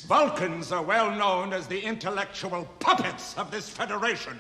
Vulcans are well known as the intellectual puppets of this Federation.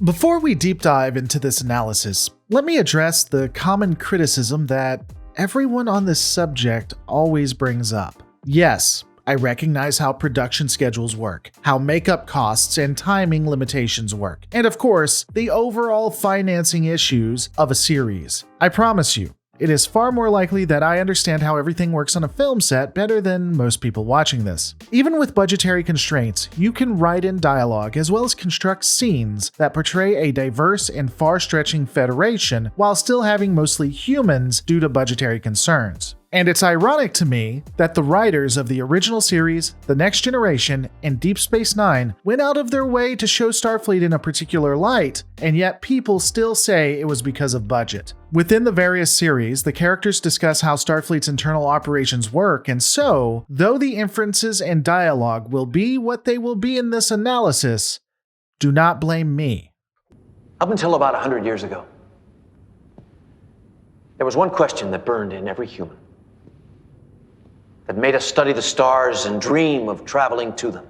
Before we deep dive into this analysis, let me address the common criticism that everyone on this subject always brings up. Yes, I recognize how production schedules work, how makeup costs and timing limitations work, and of course, the overall financing issues of a series. I promise you, it is far more likely that I understand how everything works on a film set better than most people watching this. Even with budgetary constraints, you can write in dialogue as well as construct scenes that portray a diverse and far-stretching Federation while still having mostly humans due to budgetary concerns. And it's ironic to me that the writers of the original series, The Next Generation, and Deep Space Nine went out of their way to show Starfleet in a particular light, and yet people still say it was because of budget. Within the various series, the characters discuss how Starfleet's internal operations work, and so, though the inferences and dialogue will be what they will be in this analysis, do not blame me. Up until about 100 years ago, there was one question that burned in every human, that made us study the stars and dream of traveling to them.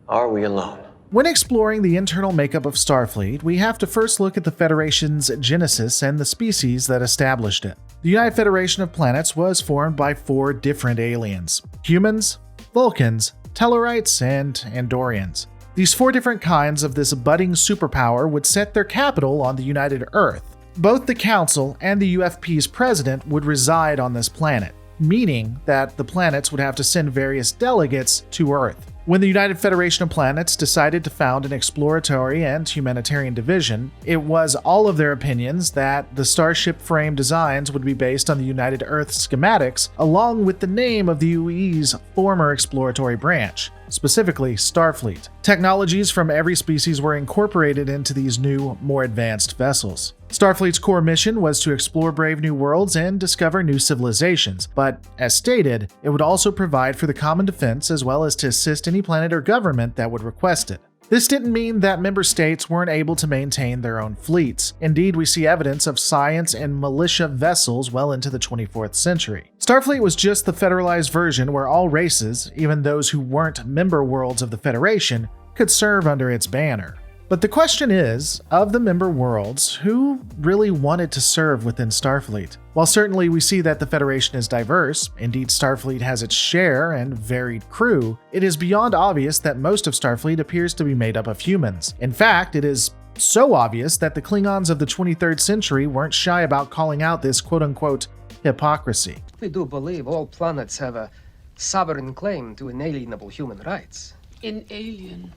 Are we alone? When exploring the internal makeup of Starfleet, we have to first look at the Federation's genesis and the species that established it. The United Federation of Planets was formed by 4 different aliens: humans, Vulcans, Tellarites, and Andorians. These 4 different kinds of this budding superpower would set their capital on the United Earth. Both the Council and the UFP's president would reside on this planet, meaning that the planets would have to send various delegates to Earth. When the United Federation of Planets decided to found an exploratory and humanitarian division, it was all of their opinions that the starship frame designs would be based on the United Earth schematics, along with the name of the UE's former exploratory branch, specifically Starfleet. Technologies from every species were incorporated into these new, more advanced vessels. Starfleet's core mission was to explore brave new worlds and discover new civilizations, but as stated, it would also provide for the common defense as well as to assist any planet or government that would request it. This didn't mean that member states weren't able to maintain their own fleets. Indeed, we see evidence of science and militia vessels well into the 24th century. Starfleet was just the federalized version where all races, even those who weren't member worlds of the Federation, could serve under its banner. But the question is, of the member worlds, who really wanted to serve within Starfleet? While certainly we see that the Federation is diverse, indeed Starfleet has its share and varied crew, it is beyond obvious that most of Starfleet appears to be made up of humans. In fact, it is so obvious that the Klingons of the 23rd century weren't shy about calling out this quote-unquote hypocrisy. We do believe all planets have a sovereign claim to inalienable human rights. Inalien.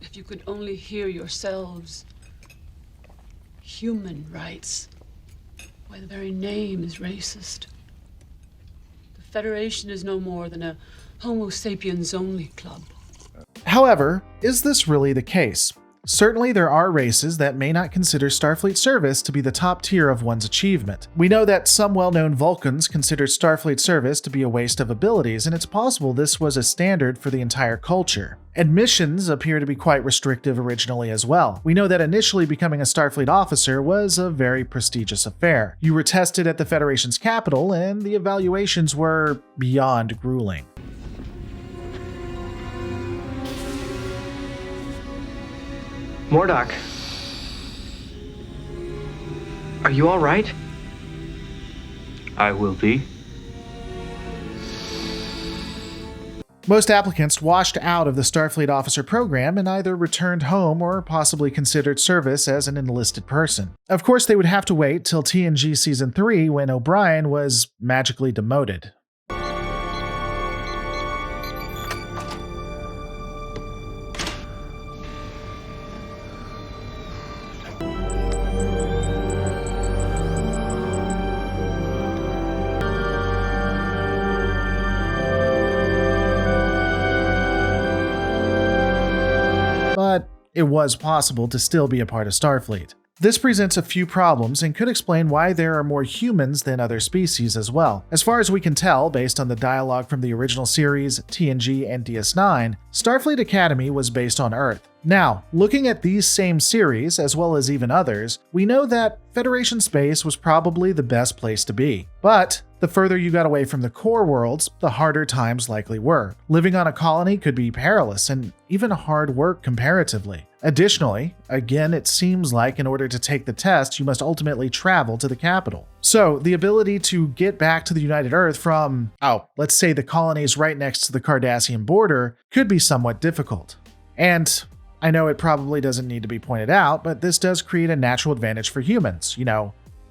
If you could only hear yourselves. Human rights. Why, the very name is racist. The Federation is no more than a Homo sapiens only club. However, is this really the case? Certainly there are races that may not consider Starfleet service to be the top tier of one's achievement. We know that some well-known Vulcans consider Starfleet service to be a waste of abilities, and it's possible this was a standard for the entire culture. Admissions appear to be quite restrictive originally as well. We know that initially becoming a Starfleet officer was a very prestigious affair. You were tested at the Federation's capital, and the evaluations were beyond grueling. Mordock, are you all right? I will be. Most applicants washed out of the Starfleet officer program and either returned home or possibly considered service as an enlisted person. Of course, they would have to wait till TNG Season 3 when O'Brien was magically demoted. But it was possible to still be a part of Starfleet. This presents a few problems and could explain why there are more humans than other species as well. As far as we can tell, based on the dialogue from the original series, TNG, and DS9, Starfleet Academy was based on Earth. Now, looking at these same series, as well as even others, we know that Federation space was probably the best place to be. But The further you got away from the core worlds, the harder times likely were. Living on a colony could be perilous and even hard work comparatively. Additionally, again, it seems like in order to take the test, you must ultimately travel to the capital. So, the ability to get back to the United Earth from, let's say the colonies right next to the Cardassian border could be somewhat difficult. And I know it probably doesn't need to be pointed out, but this does create a natural advantage for humans,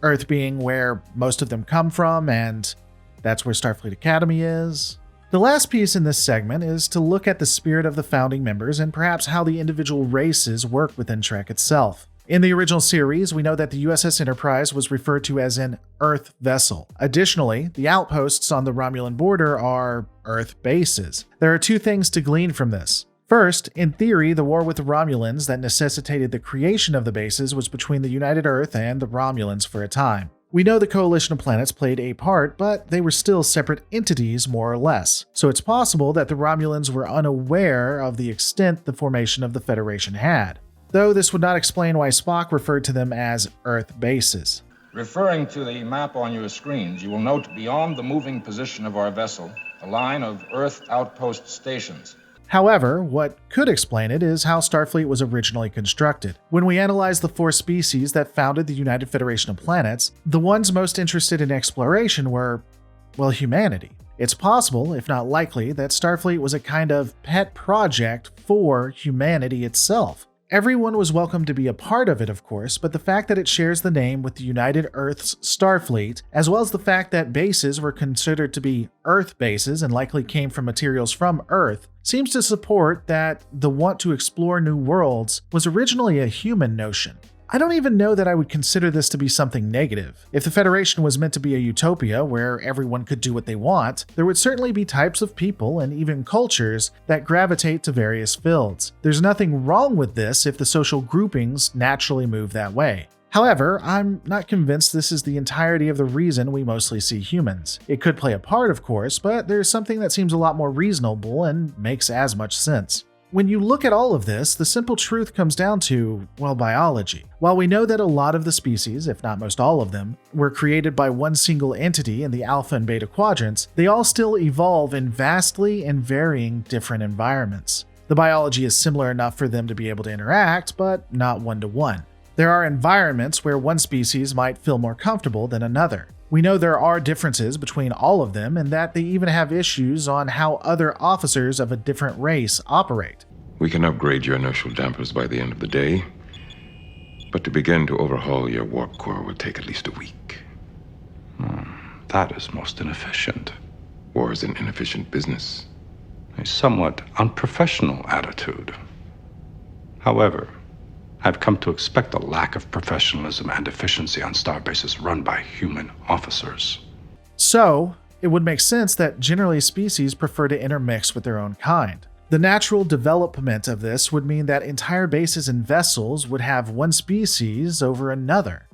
Earth being where most of them come from, and that's where Starfleet Academy is. The last piece in this segment is to look at the spirit of the founding members and perhaps how the individual races work within Trek itself. In the original series, we know that the USS Enterprise was referred to as an Earth vessel. Additionally, the outposts on the Romulan border are Earth bases. There are two things to glean from this. First, in theory, the war with the Romulans that necessitated the creation of the bases was between the United Earth and the Romulans for a time. We know the coalition of planets played a part, but they were still separate entities more or less. So it's possible that the Romulans were unaware of the extent the formation of the Federation had. Though this would not explain why Spock referred to them as Earth bases. Referring to the map on your screens, you will note beyond the moving position of our vessel, a line of Earth outpost stations. However, what could explain it is how Starfleet was originally constructed. When we analyze the 4 species that founded the United Federation of Planets, the ones most interested in exploration were, humanity. It's possible, if not likely, that Starfleet was a kind of pet project for humanity itself. Everyone was welcome to be a part of it, of course, but the fact that it shares the name with the United Earth's Starfleet, as well as the fact that bases were considered to be Earth bases and likely came from materials from Earth, seems to support that the want to explore new worlds was originally a human notion. I don't even know that I would consider this to be something negative. If the Federation was meant to be a utopia where everyone could do what they want, there would certainly be types of people and even cultures that gravitate to various fields. There's nothing wrong with this if the social groupings naturally move that way. However, I'm not convinced this is the entirety of the reason we mostly see humans. It could play a part, of course, but there's something that seems a lot more reasonable and makes as much sense. When you look at all of this, the simple truth comes down to, biology. While we know that a lot of the species, if not most all of them, were created by one single entity in the alpha and beta quadrants, they all still evolve in vastly and varying different environments. The biology is similar enough for them to be able to interact, but not one-to-one. There are environments where one species might feel more comfortable than another. We know there are differences between all of them and that they even have issues on how other officers of a different race operate. We can upgrade your inertial dampers by the end of the day, but to begin to overhaul your warp core will take at least a week. That is most inefficient. War is an inefficient business. A somewhat unprofessional attitude. However, I've come to expect a lack of professionalism and efficiency on starbases run by human officers. So, it would make sense that generally species prefer to intermix with their own kind. The natural development of this would mean that entire bases and vessels would have one species over another.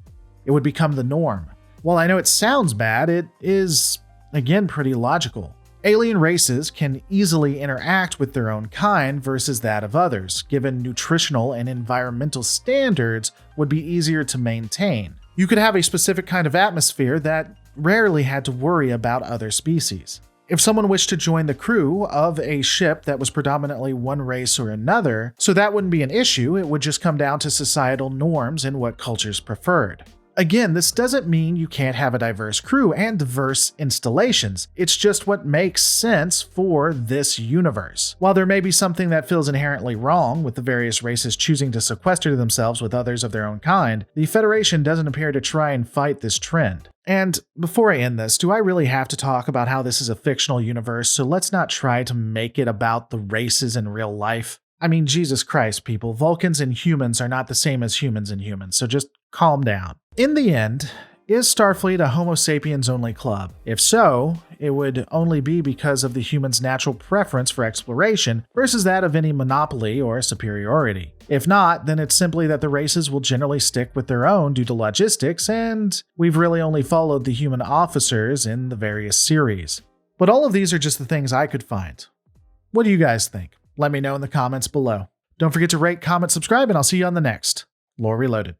It would become the norm. While I know it sounds bad, it is, again, pretty logical. Alien races can easily interact with their own kind versus that of others, given nutritional and environmental standards would be easier to maintain. You could have a specific kind of atmosphere that rarely had to worry about other species. If someone wished to join the crew of a ship that was predominantly one race or another, so that wouldn't be an issue, it would just come down to societal norms and what cultures preferred. Again, this doesn't mean you can't have a diverse crew and diverse installations. It's just what makes sense for this universe. While there may be something that feels inherently wrong with the various races choosing to sequester themselves with others of their own kind, the Federation doesn't appear to try and fight this trend. And before I end this, do I really have to talk about how this is a fictional universe, so let's not try to make it about the races in real life? I mean, Jesus Christ, people, Vulcans and humans are not the same as humans and humans, so just calm down. In the end, is Starfleet a Homo sapiens only club? If so, it would only be because of the humans' natural preference for exploration versus that of any monopoly or superiority. If not, then it's simply that the races will generally stick with their own due to logistics, and we've really only followed the human officers in the various series. But all of these are just the things I could find. What do you guys think? Let me know in the comments below. Don't forget to rate, comment, subscribe, and I'll see you on the next Lore Reloaded.